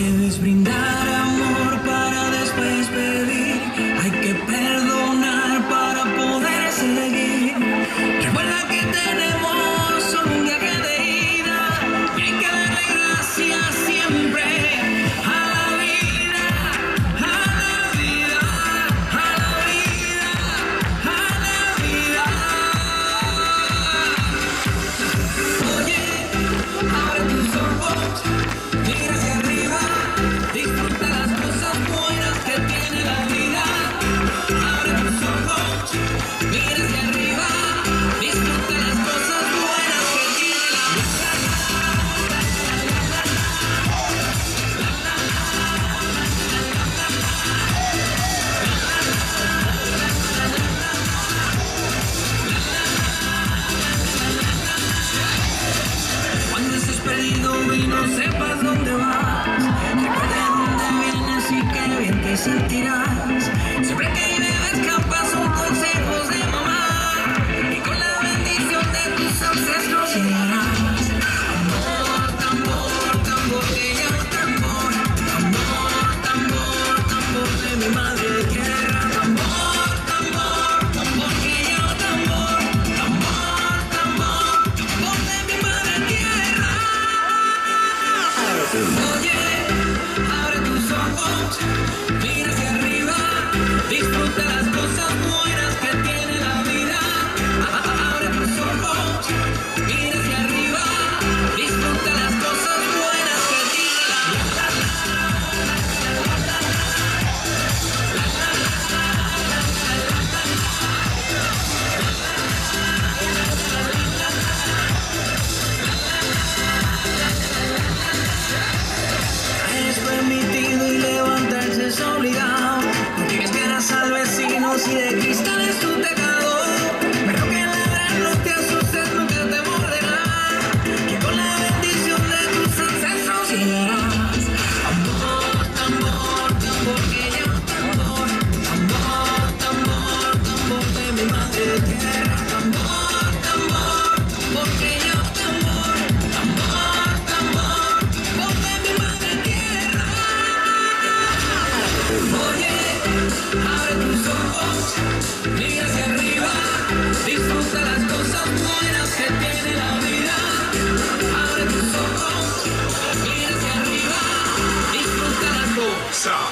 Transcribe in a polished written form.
Debes brindar amor para después pedir. Hay que perdonar para poder seguir. Recuerda que tenemos solo un viaje de ida y hay que darle gracias siempre a la vida, a la vida, a la vida, a la vida. Oye, abre tus ojos, mira hacia arriba, disfruta las cosas buenas que tiene la vida. Abre tus ojos, mira hacia arriba, disfruta las cosas buenas que tiene la vida. Cuando estés perdido y no sepas dónde vas, recuerda dónde vienes y qué bien te sentirás. Siempre que bebes capaz son consejos de mamá y con la bendición de tus ancestros llegarás. Tambor, tambor, tambor, que llama tambor. Tambor, tambor, tambor de mi madre tierra. Tambor, tambor, tambor, que llama tambor. Tambor, tambor, tambor de mi madre tierra. Oye, abre tus ojos, mira hacia arriba, disfruta las cosas buenas que tiene la vida. Abre tus ojos, mira hacia arriba, disfruta las cosas buenas que tiene la vida. Es permitido y levantarse es obligado. No tienes piedras al vecino si de cristal es tu tejado. Pero que ladrar no te asustes, nunca te morderá. Que con la bendición de tus ancestros llegarás. Tambor, tambor, tambor, que llama tambor. Tambor, tambor, tambor de mi madre tierra. Tambor, tambor, tambor, que llama tambor. Tambor, tambor, tambor de mi madre tierra. Oye, abre tus ojos, mira hacia arriba, disfruta las cosas buenas que tiene la vida. Abre tus ojos, mira hacia arriba, disfruta las cosas